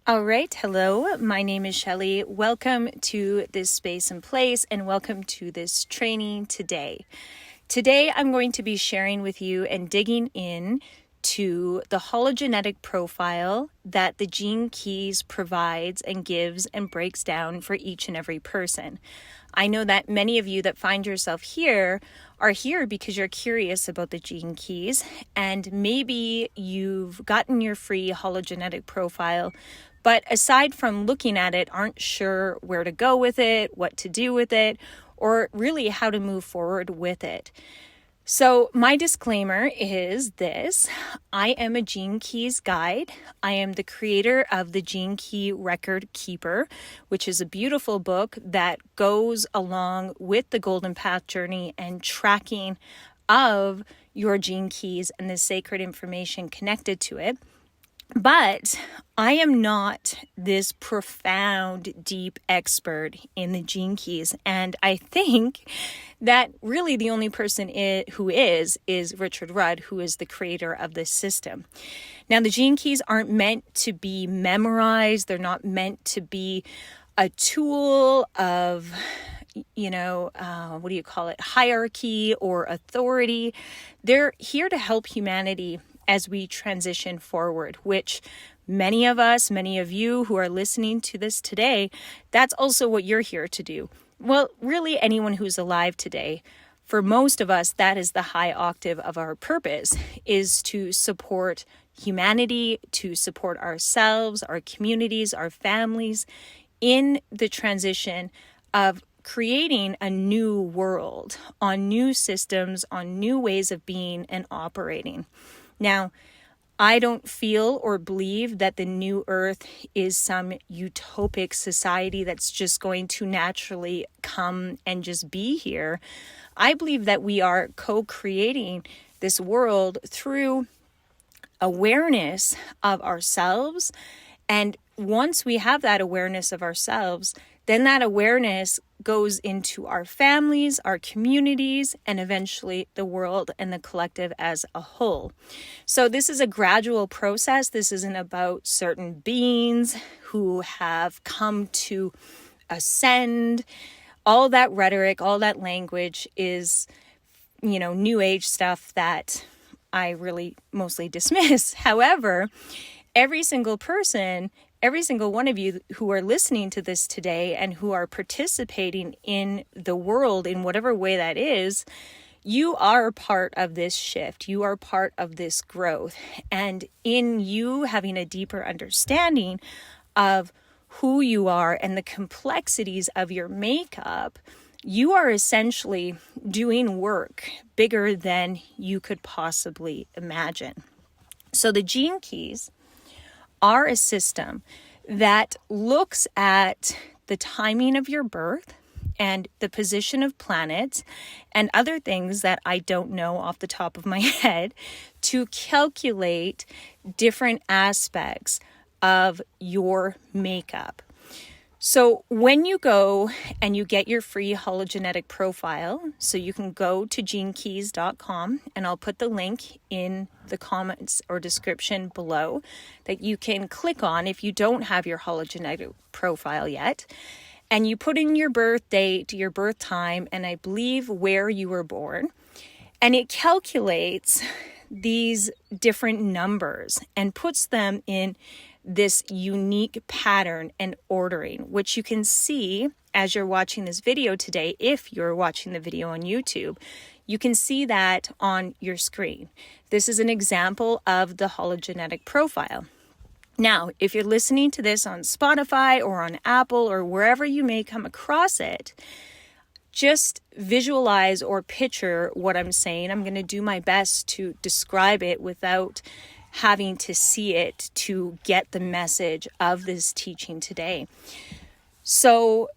All right. Hello, my name is Shelly. Welcome to this space and place, and welcome to this training today. Today, I'm going to be sharing with you and digging in to the hologenetic profile that the Gene Keys provides and gives and breaks down for each and every person. I know that many of you that find yourself here are here because you're curious about the Gene Keys, and maybe you've gotten your free hologenetic profile, but aside from looking at it, aren't sure where to go with it, what to do with it, or really how to move forward with it. So my disclaimer is this: I am a Gene Keys guide. I am the creator of the Gene Key Record Keeper, which is a beautiful book that goes along with the Golden Path journey and tracking of your Gene Keys and the sacred information connected to it. But I am not this profound, deep expert in the Gene Keys. And I think that really the only person who is Richard Rudd, who is the creator of this system. Now, the Gene Keys aren't meant to be memorized. They're not meant to be a tool of, hierarchy or authority. They're here to help humanity as we transition forward, which many of you who are listening to this today, that's also what you're here to do. Well, really anyone who's alive today, for most of us, that is the high octave of our purpose, is to support humanity, to support ourselves, our communities, our families in the transition of creating a new world on new systems, on new ways of being and operating. Now, I don't feel or believe that the new earth is some utopic society that's just going to naturally come and just be here. I believe that we are co-creating this world through awareness of ourselves. And once we have that awareness of ourselves, then that awareness goes into our families, our communities, and eventually the world and the collective as a whole. So this is a gradual process. This isn't about certain beings who have come to ascend. All that rhetoric, all that language is, new age stuff that I really mostly dismiss. However, every single person, every single one of you who are listening to this today and who are participating in the world in whatever way that is, you are part of this shift. You are part of this growth. And in you having a deeper understanding of who you are and the complexities of your makeup, you are essentially doing work bigger than you could possibly imagine. So the Gene Keys are a system that looks at the timing of your birth and the position of planets and other things that I don't know off the top of my head to calculate different aspects of your makeup. So when you go and you get your free hologenetic profile, so you can go to genekeys.com, and I'll put the link in the comments or description below that you can click on if you don't have your hologenetic profile yet. And you put in your birth date, your birth time, and I believe where you were born. And it calculates these different numbers and puts them in this unique pattern and ordering, which you can see as you're watching this video today. If you're watching the video on YouTube, you can see that on your screen. This is an example of the hologenetic profile. Now, if you're listening to this on Spotify or on Apple or wherever you may come across it, just visualize or picture what I'm saying. I'm going to do my best to describe it without having to see it to get the message of this teaching today. So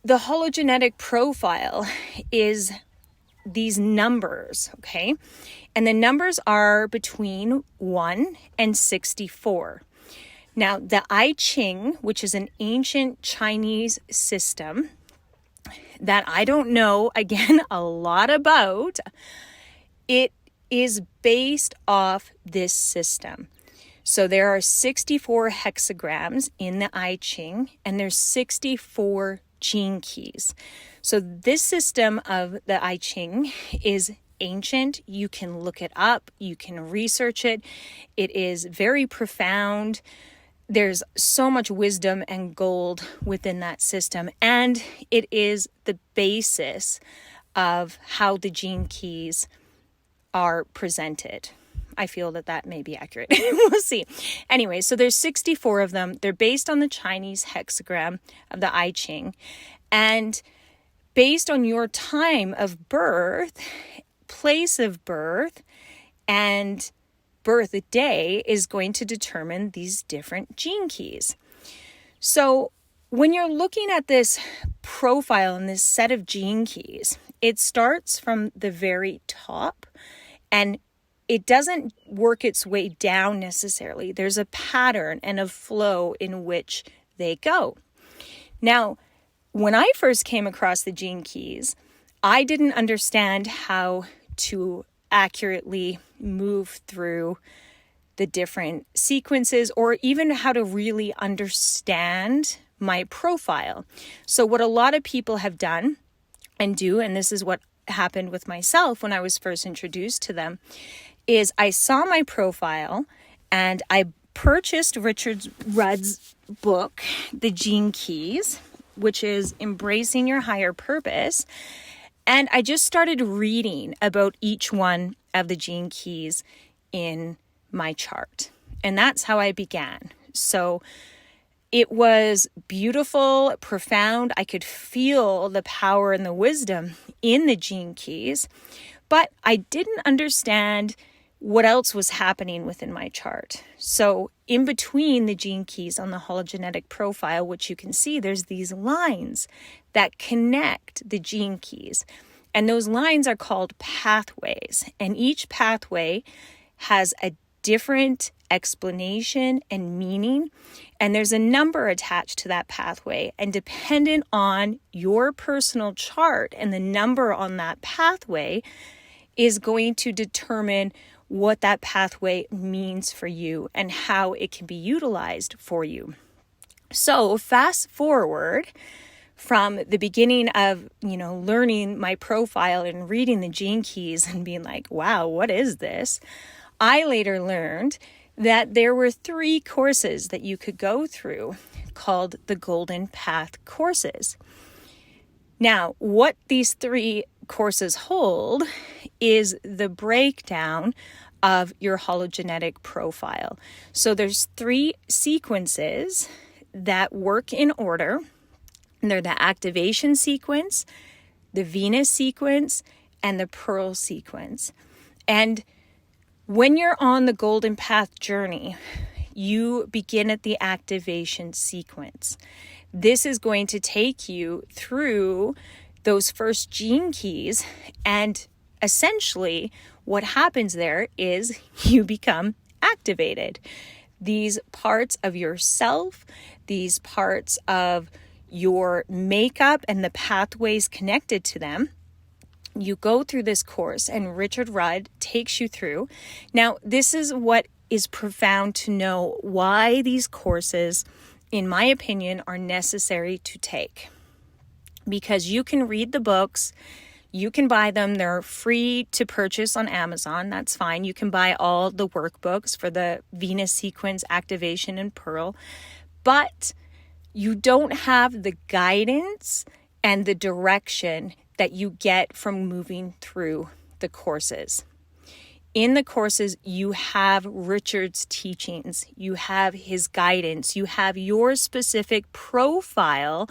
the hologenetic profile is these numbers, okay? And the numbers are between 1 and 64. Now, the I Ching, which is an ancient Chinese system that I don't know, again, a lot about, it is based off this system. So there are 64 hexagrams in the I Ching, and there's 64 gene keys. So this system of the I Ching is ancient. You can look it up, you can research it. It is very profound. There's so much wisdom and gold within that system, and it is the basis of how the gene keys are presented. I feel that may be accurate. We'll see. Anyway, so there's 64 of them. They're based on the Chinese hexagram of the I Ching, and based on your time of birth, place of birth, and birthday is going to determine these different gene keys. So when you're looking at this profile and this set of gene keys, it starts from the very top, and it doesn't work its way down necessarily. There's a pattern and a flow in which they go. Now, when I first came across the gene keys, I didn't understand how to accurately move through the different sequences, or even how to really understand my profile. So what a lot of people have done and do, and this is what happened with myself when I was first introduced to them, is I saw my profile and I purchased Richard Rudd's book, The Gene Keys, which is Embracing Your Higher Purpose. And I just started reading about each one of the gene keys in my chart. And that's how I began. So it was beautiful, profound. I could feel the power and the wisdom in the gene keys, but I didn't understand what else was happening within my chart. So in between the gene keys on the hologenetic profile, which you can see, there's these lines that connect the gene keys. And those lines are called pathways. And each pathway has a different explanation and meaning. And there's a number attached to that pathway. And dependent on your personal chart and the number on that pathway is going to determine what that pathway means for you and how it can be utilized for you. So fast forward from the beginning of, learning my profile and reading the gene keys and being like, wow, what is this? I later learned that there were 3 courses that you could go through called the Golden Path courses. Now, what these 3 courses hold is the breakdown of your hologenetic profile. So there's 3 sequences that work in order. They're the activation sequence, the Venus sequence, and the Pearl sequence. And when you're on the Golden Path journey, you begin at the activation sequence. This is going to take you through those first gene keys, and essentially what happens there is you become activated. These parts of yourself, these parts of your makeup and the pathways connected to them, you go through this course, and Richard Rudd takes you through. Now, this is what is profound to know, why these courses, in my opinion, are necessary to take. Because you can read the books, you can buy them, they're free to purchase on Amazon, that's fine. You can buy all the workbooks for the Venus sequence, activation, and Pearl, but you don't have the guidance and the direction that you get from moving through the courses. In the courses, you have Richard's teachings, you have his guidance, you have your specific profile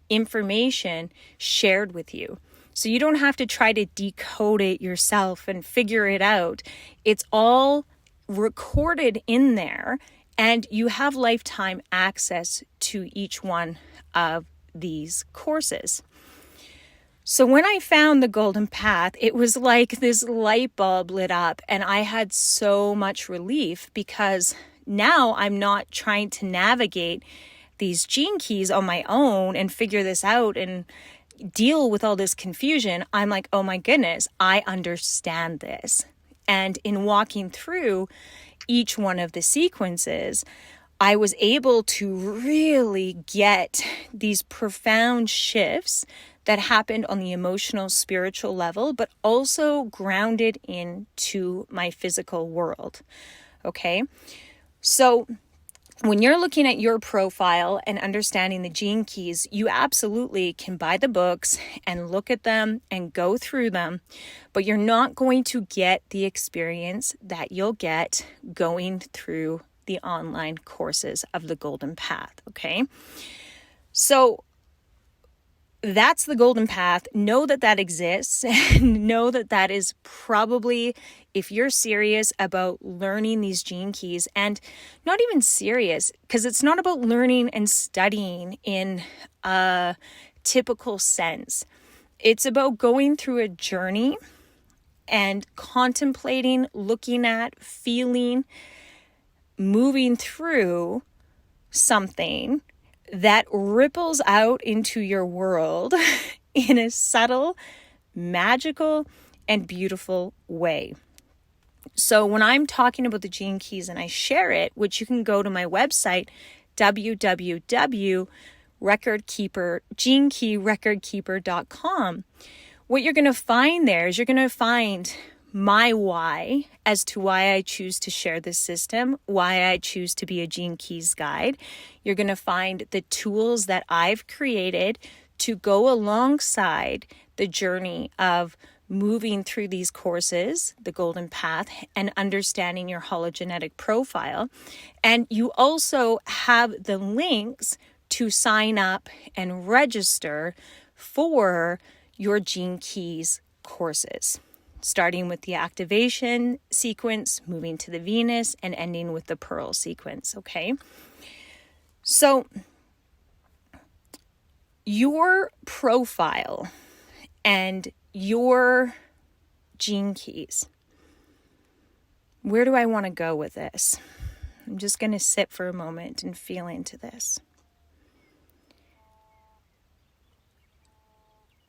information shared with you. So you don't have to try to decode it yourself and figure it out. It's all recorded in there, and you have lifetime access to each one of these courses. So when I found the Golden Path, it was like this light bulb lit up, and I had so much relief, because now I'm not trying to navigate these gene keys on my own and figure this out and deal with all this confusion. I'm like, oh my goodness, I understand this. And in walking through, each one of the sequences, I was able to really get these profound shifts that happened on the emotional, spiritual level, but also grounded into my physical world. Okay. So when you're looking at your profile and understanding the gene keys, you absolutely can buy the books and look at them and go through them, but you're not going to get the experience that you'll get going through the online courses of the Golden Path. Okay. So that's the Golden Path. Know that that exists, and know that that is probably, if you're serious about learning these gene keys, and not even serious, because it's not about learning and studying in a typical sense. It's about going through a journey and contemplating, looking at, feeling, moving through something that ripples out into your world in a subtle, magical, and beautiful way. So when I'm talking about the gene keys and I share it, which you can go to my website, genekeyrecordkeeper.com, what you're going to find there is you're going to find my why as to why I choose to share this system, why I choose to be a Gene Keys guide. You're going to find the tools that I've created to go alongside the journey of moving through these courses, the Golden Path, and understanding your hologenetic profile. And you also have the links to sign up and register for your Gene Keys courses, starting with the activation sequence, moving to the Venus, and ending with the Pearl sequence, okay? So your profile and your gene keys, where do I want to go with this? I'm just going to sit for a moment and feel into this.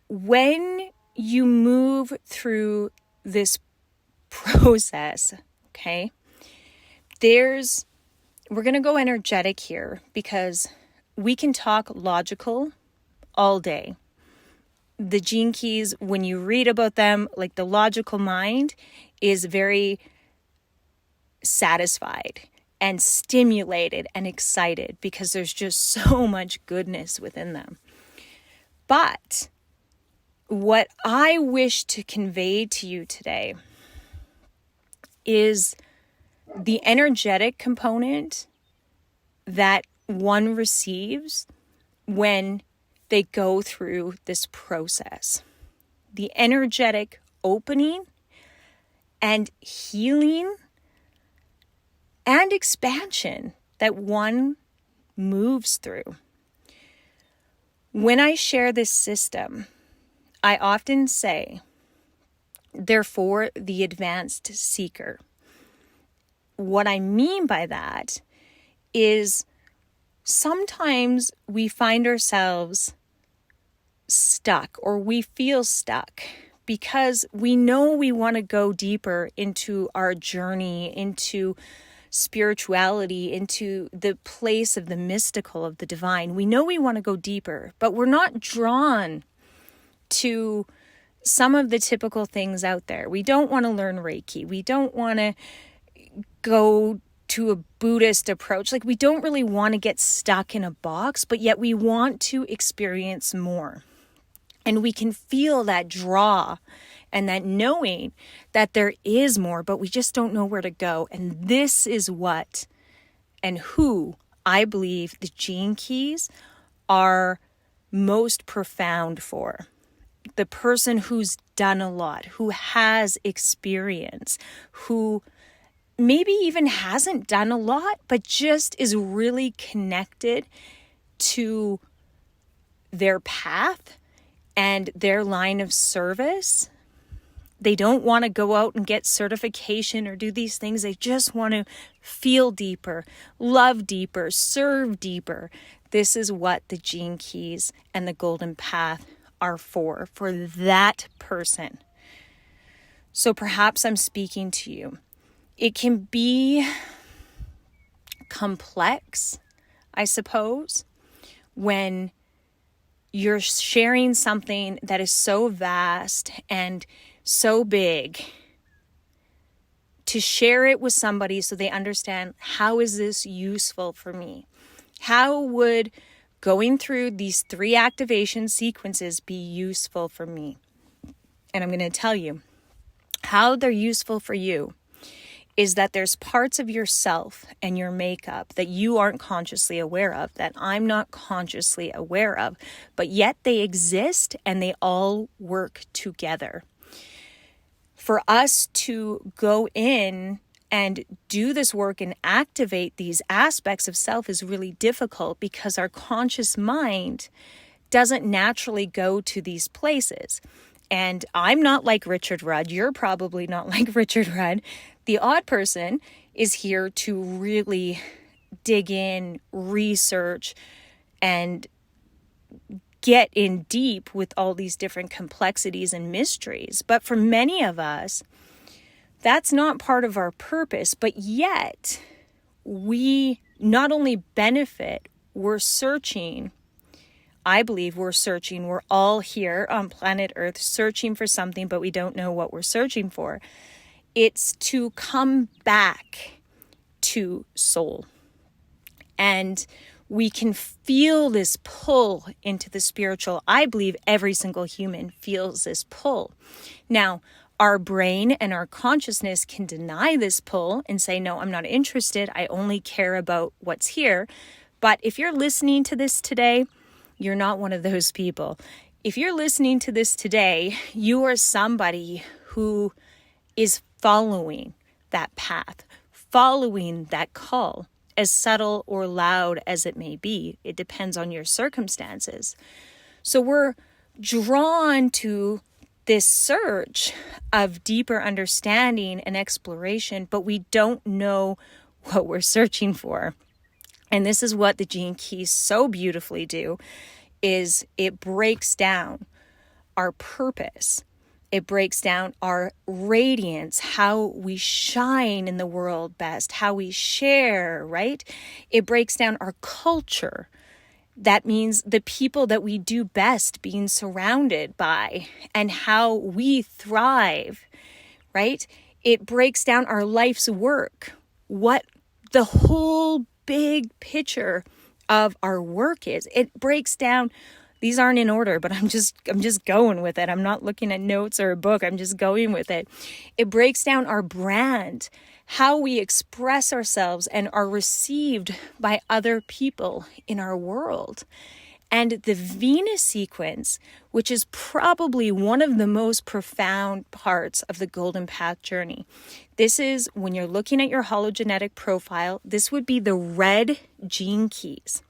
When you move through this process, okay, we're going to go energetic here, because we can talk logical all day. The gene keys, when you read about them, like, the logical mind is very satisfied and stimulated and excited because there's just so much goodness within them. But what I wish to convey to you today is the energetic component that one receives when they go through this process. The energetic opening and healing and expansion that one moves through. When I share this system, I often say, they're for the advanced seeker. What I mean by that is sometimes we find ourselves stuck, or we feel stuck, because we know we want to go deeper into our journey, into spirituality, into the place of the mystical, of the divine. We know we want to go deeper, but we're not drawn to some of the typical things out there. We don't want to learn Reiki. We don't want to go to a Buddhist approach. Like, we don't really want to get stuck in a box, but yet we want to experience more. And we can feel that draw and that knowing that there is more, but we just don't know where to go. And this is what and who I believe the gene keys are most profound for. The person who's done a lot, who has experience, who maybe even hasn't done a lot, but just is really connected to their path and their line of service. They don't want to go out and get certification or do these things. They just want to feel deeper, love deeper, serve deeper. This is what the gene keys and the Golden Path are for that person. So perhaps I'm speaking to you It can be complex, I suppose, when you're sharing something that is so vast and so big, to share it with somebody so they understand, how is this useful for me? How would going through these 3 activation sequences be useful for me? And I'm going to tell you how they're useful for you is that there's parts of yourself and your makeup that you aren't consciously aware of, that I'm not consciously aware of, but yet they exist and they all work together. For us to go in and do this work and activate these aspects of self is really difficult because our conscious mind doesn't naturally go to these places. And I'm not like Richard Rudd. You're probably not like Richard Rudd. The odd person is here to really dig in, research, and get in deep with all these different complexities and mysteries. But for many of us, that's not part of our purpose. But yet, we not only benefit, we're searching. I believe we're searching. We're all here on planet Earth searching for something, but we don't know what we're searching for. It's to come back to soul. And we can feel this pull into the spiritual. I believe every single human feels this pull. Now, our brain and our consciousness can deny this pull and say, no, I'm not interested. I only care about what's here. But if you're listening to this today, you're not one of those people. If you're listening to this today, you are somebody who is following that path, following that call, as subtle or loud as it may be. It depends on your circumstances. So we're drawn to this search of deeper understanding and exploration, but we don't know what we're searching for. And this is what the gene keys so beautifully do, is it breaks down our purpose. It breaks down our radiance, how we shine in the world best, how we share, right? It breaks down our culture. That means the people that we do best being surrounded by and how we thrive, right? It breaks down our life's work, what the whole big picture of our work is. It breaks down. These aren't in order, but I'm just going with it. I'm not looking at notes or a book. I'm just going with it. It breaks down our brand, how we express ourselves and are received by other people in our world. And the Venus sequence, which is probably one of the most profound parts of the Golden Path journey. This is when you're looking at your hologenetic profile, this would be the red gene keys.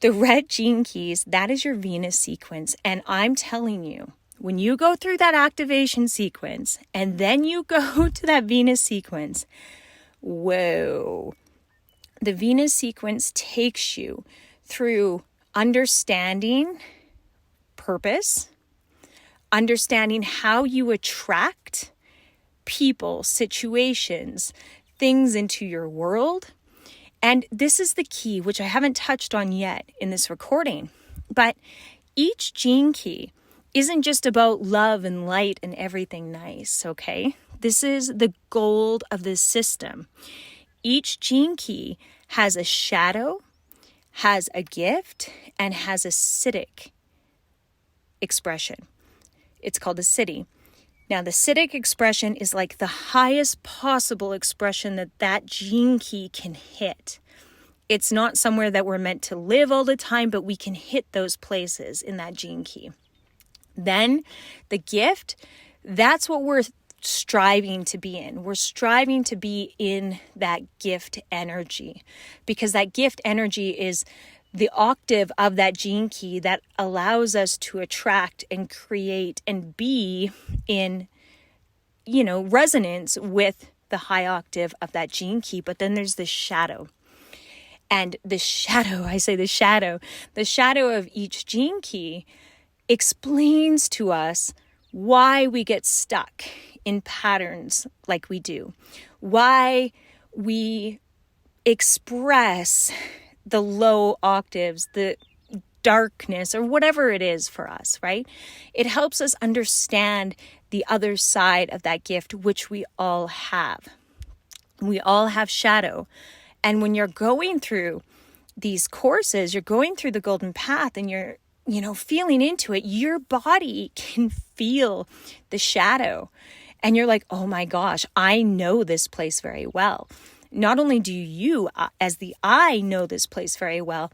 The red gene keys, that is your Venus sequence. And I'm telling you, when you go through that activation sequence and then you go to that Venus sequence, whoa, the Venus sequence takes you through understanding purpose, understanding how you attract people, situations, things into your world. And this is the key, which I haven't touched on yet in this recording, but each gene key isn't just about love and light and everything nice, okay? This is the gold of this system. Each gene key has a shadow, has a gift, and has a Siddhic expression. It's called a Siddhi. Now, the Siddhic expression is like the highest possible expression that gene key can hit. It's not somewhere that we're meant to live all the time, but we can hit those places in that gene key. Then the gift, that's what we're striving to be in. We're striving to be in that gift energy, because that gift energy is the octave of that gene key that allows us to attract and create and be in, resonance with the high octave of that gene key. But then there's the shadow. And the shadow of each gene key explains to us why we get stuck in patterns like we do, why we express the low octaves, the darkness, or whatever it is for us, right? It helps us understand the other side of that gift, which we all have. We all have shadow. And when you're going through these courses, you're going through the golden path and you're, feeling into it, your body can feel the shadow. And you're like, oh my gosh, I know this place very well. Not only do you, as the I, know this place very well,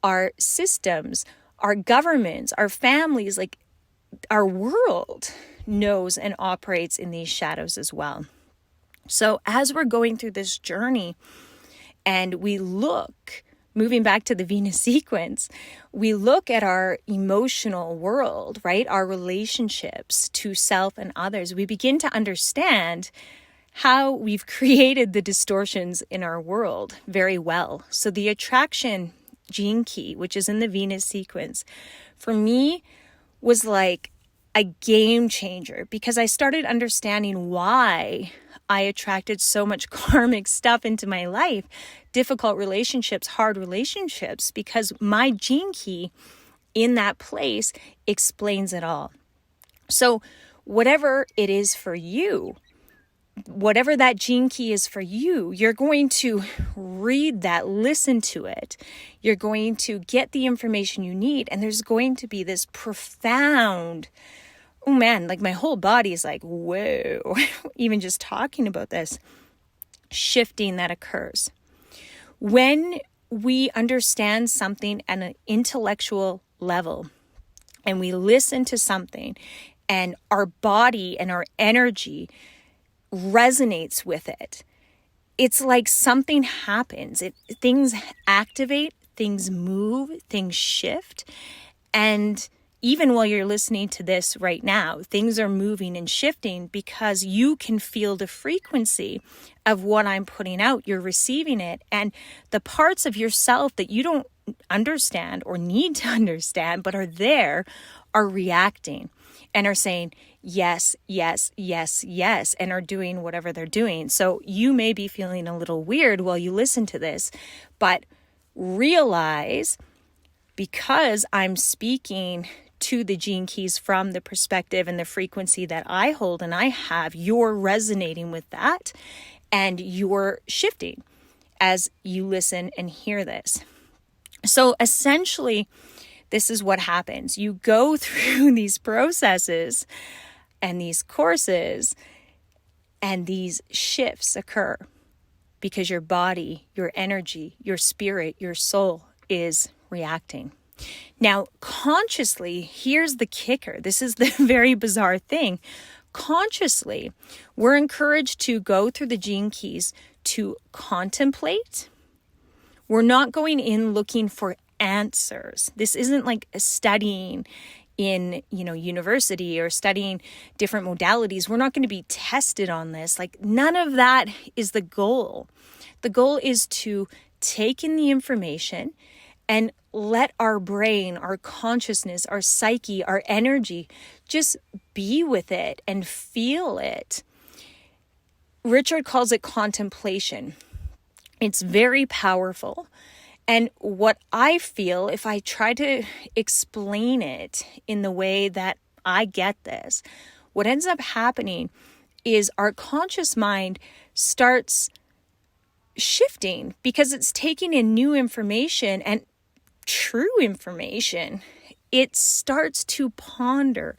our systems, our governments, our families, like our world knows and operates in these shadows as well. So as we're going through this journey and we look, moving back to the Venus sequence, we look at our emotional world, right? Our relationships to self and others. We begin to understand how we've created the distortions in our world very well. So the attraction gene key, which is in the Venus sequence, for me was like a game changer because I started understanding why I attracted so much karmic stuff into my life, difficult relationships, hard relationships, because my gene key in that place explains it all. So whatever it is for you, whatever that gene key is for you, you're going to read that, listen to it. You're going to get the information you need. And there's going to be this profound, oh man, like my whole body is like, whoa, even just talking about this, shifting that occurs. When we understand something at an intellectual level and we listen to something and our body and our energy resonates with it, it's like something happens. Things activate, things move, things shift. And even while you're listening to this right now, things are moving and shifting because you can feel the frequency of what I'm putting out. You're receiving it. And the parts of yourself that you don't understand or need to understand, but are there, are reacting and are saying, yes, yes, yes, yes, and are doing whatever they're doing. So you may be feeling a little weird while you listen to this, but realize because I'm speaking to the gene keys from the perspective and the frequency that I hold and I have, you're resonating with that and you're shifting as you listen and hear this. So essentially, this is what happens. You go through these processes and these courses and these shifts occur because your body, your energy, your spirit, your soul is reacting. Now, consciously, here's the kicker. This is the very bizarre thing. Consciously, we're encouraged to go through the gene keys to contemplate. We're not going in looking for answers. This isn't like studying in, university or studying different modalities. We're not going to be tested on this. Like none of that is the goal. The goal is to take in the information and let our brain, our consciousness, our psyche, our energy just be with it and feel it. Richard calls it contemplation. It's very powerful. And what I feel, if I try to explain it in the way that I get this, what ends up happening is our conscious mind starts shifting because it's taking in new information and true information. It starts to ponder.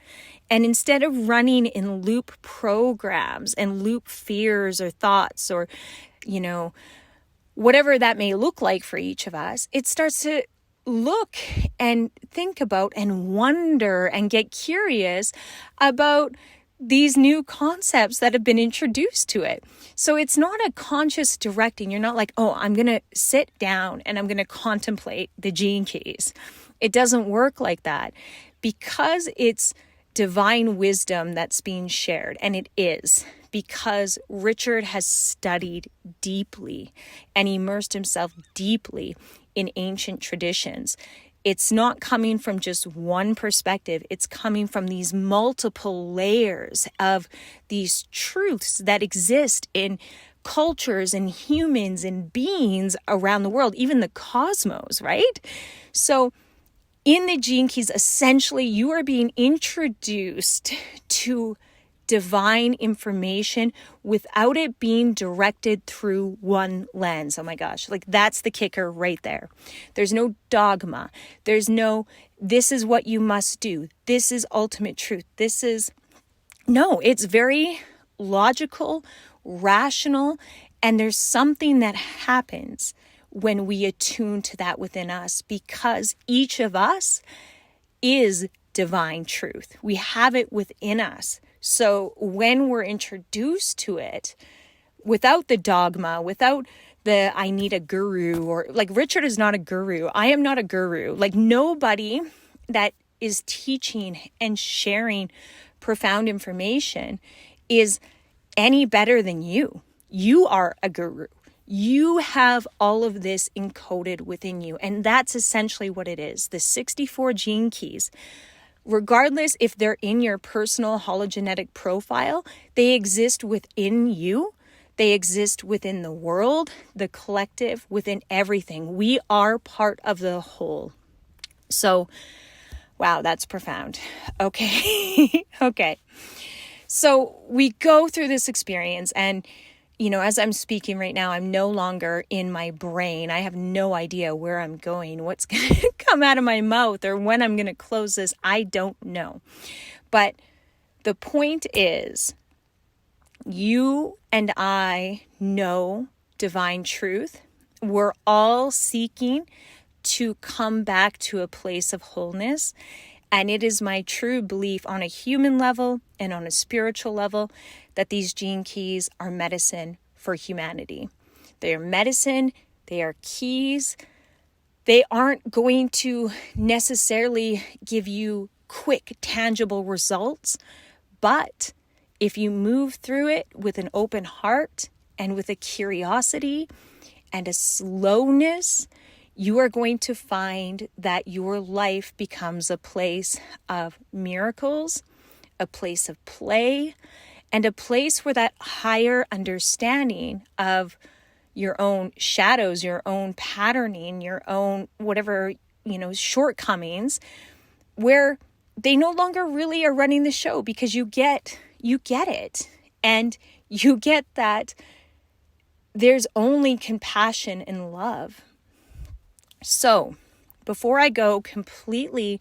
And instead of running in loop programs and loop fears or thoughts or, whatever that may look like for each of us, it starts to look and think about and wonder and get curious about these new concepts that have been introduced to it. So it's not a conscious directing. You're not like, oh, I'm going to sit down and I'm going to contemplate the gene keys. It doesn't work like that because it's divine wisdom that's being shared. And it is because Richard has studied deeply and immersed himself deeply in ancient traditions. It's not coming from just one perspective. It's coming from these multiple layers of these truths that exist in cultures and humans and beings around the world, even the cosmos, right? So in the Gene Keys, essentially, you are being introduced to divine information without it being directed through one lens. Oh my gosh, like that's the kicker right there. There's no dogma. There's no, this is what you must do. This is ultimate truth. No, it's very logical, rational, and there's something that happens when we attune to that within us, because each of us is divine truth. We have it within us. So when we're introduced to it, without the dogma, without the I need a guru, or like Richard is not a guru. I am not a guru. Like nobody that is teaching and sharing profound information is any better than you. You are a guru. You have all of this encoded within you. And that's essentially what it is. The 64 gene keys, regardless if they're in your personal hologenetic profile, they exist within you. They exist within the world, the collective, within everything. We are part of the whole. So, wow, that's profound. Okay. Okay. So we go through this experience, and as I'm speaking right now, I'm no longer in my brain. I have no idea where I'm going, what's going to come out of my mouth, or when I'm going to close this. I don't know. But the point is, you and I know divine truth. We're all seeking to come back to a place of wholeness. And it is my true belief on a human level and on a spiritual level that these gene keys are medicine for humanity. They are medicine. They are keys. They aren't going to necessarily give you quick, tangible results. But if you move through it with an open heart and with a curiosity and a slowness, you are going to find that your life becomes a place of miracles, a place of play, and a place where that higher understanding of your own shadows, your own patterning, your own whatever, shortcomings, where they no longer really are running the show, because you get it. And you get that there's only compassion and love. So before I go completely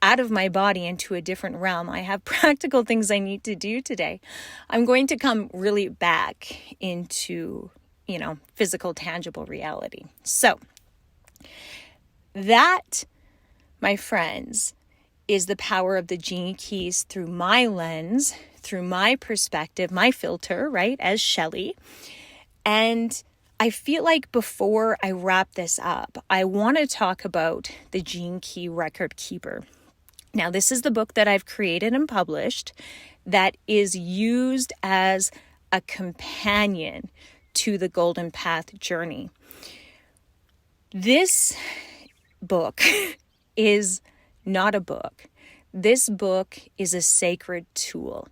out of my body into a different realm, I have practical things I need to do today. I'm going to come really back into, physical, tangible reality. So that, my friends, is the power of the gene keys through my lens, through my perspective, my filter, right, as Shelley. And I feel like before I wrap this up, I want to talk about the Gene Key Record Keeper. Now, this is the book that I've created and published that is used as a companion to the Golden Path journey. This book is not a book. This book is a sacred tool.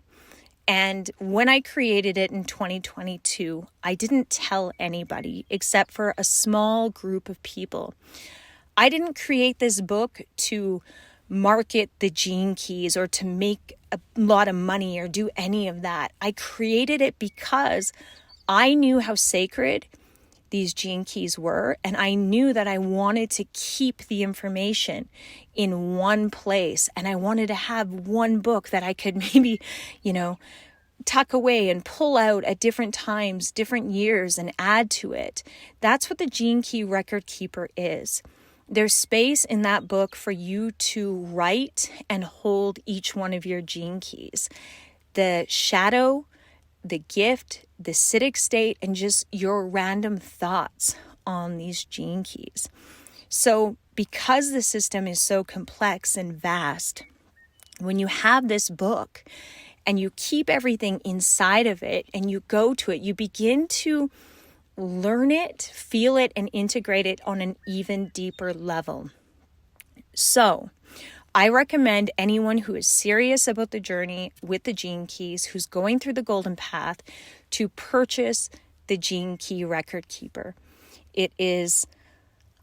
And when I created it in 2022, I didn't tell anybody except for a small group of people. I didn't create this book to market the gene keys or to make a lot of money or do any of that. I created it because I knew how sacred these gene keys were, and I knew that I wanted to keep the information in one place, and I wanted to have one book that I could maybe, tuck away and pull out at different times, different years, and add to it. That's what the Gene Key Record Keeper is. There's space in that book for you to write and hold each one of your gene keys. The shadow, the gift, the acidic state, and just your random thoughts on these gene keys. So because the system is so complex and vast, when you have this book and you keep everything inside of it and you go to it, you begin to learn it, feel it, and integrate it on an even deeper level. So I recommend anyone who is serious about the journey with the gene keys, who's going through the golden path, to purchase the Gene Key Record Keeper. It is,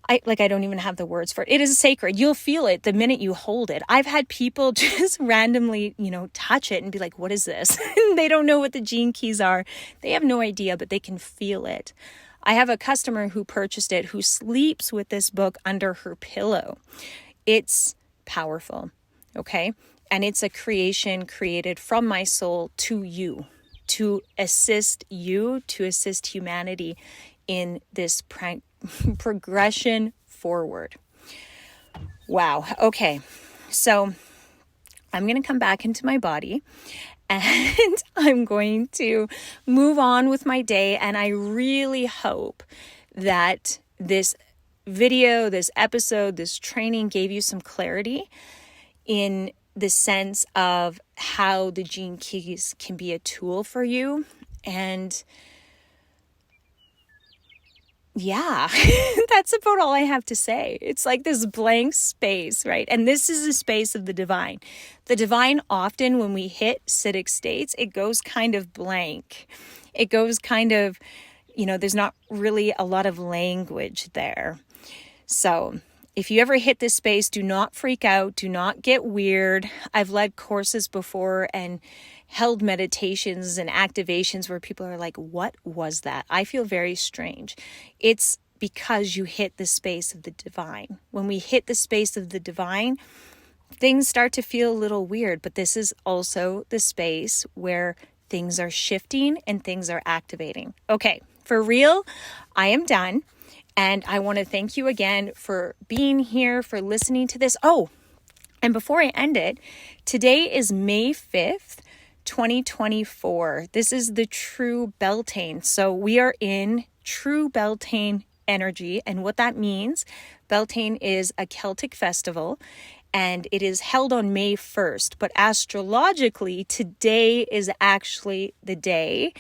I don't even have the words for it. It is sacred. You'll feel it the minute you hold it. I've had people just randomly, touch it and be like, what is this? They don't know what the gene keys are. They have no idea, but they can feel it. I have a customer who purchased it who sleeps with this book under her pillow. It's powerful, okay? And it's a creation created from my soul to you, to assist humanity in this progression forward. Wow. Okay. So I'm going to come back into my body and I'm going to move on with my day. And I really hope that this video, this episode, this training gave you some clarity in the sense of how the gene keys can be a tool for you. And yeah, that's about all I have to say. It's like this blank space, right? And this is the space of the divine. The divine often, when we hit Siddhic states, it goes kind of blank. It goes kind of, there's not really a lot of language there. So if you ever hit this space, do not freak out. Do not get weird. I've led courses before and held meditations and activations where people are like, what was that? I feel very strange. It's because you hit the space of the divine. When we hit the space of the divine, things start to feel a little weird, but this is also the space where things are shifting and things are activating. Okay, for real, I am done. And I want to thank you again for being here, for listening to this. Oh, and before I end it, today is May 5th, 2024. This is the true Beltane. So we are in true Beltane energy. And what that means, Beltane is a Celtic festival and it is held on May 1st. But astrologically, today is actually the day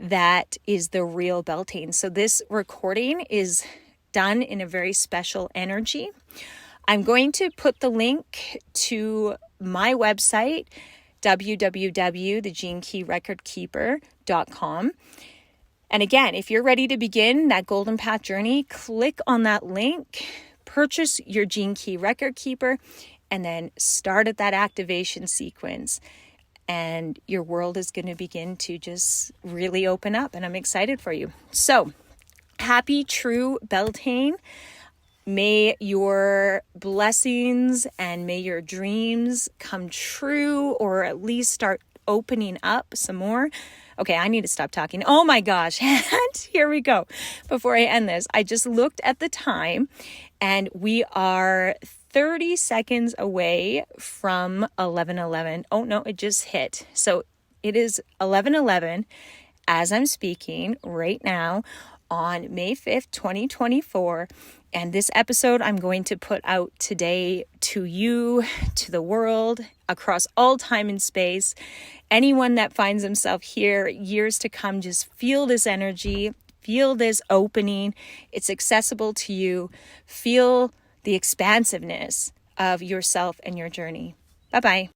that is the real Beltane. So this recording is done in a very special energy. I'm going to put the link to my website, www.thegenekeyrecordkeeper.com. And again, if you're ready to begin that golden path journey, click on that link, purchase your Gene Key Record Keeper, and then start at that activation sequence. And your world is going to begin to just really open up. And I'm excited for you. So happy true Beltane. May your blessings and may your dreams come true, or at least start opening up some more. Okay, I need to stop talking. Oh my gosh. And here we go. Before I end this, I just looked at the time and we are 30 seconds away from 11:11. Oh no, it just hit. So it is 11:11 as I'm speaking right now on May 5th, 2024. And this episode I'm going to put out today to you, to the world, across all time and space. Anyone that finds himself here years to come, just feel this energy, feel this opening. It's accessible to you. Feel the expansiveness of yourself and your journey. Bye-bye.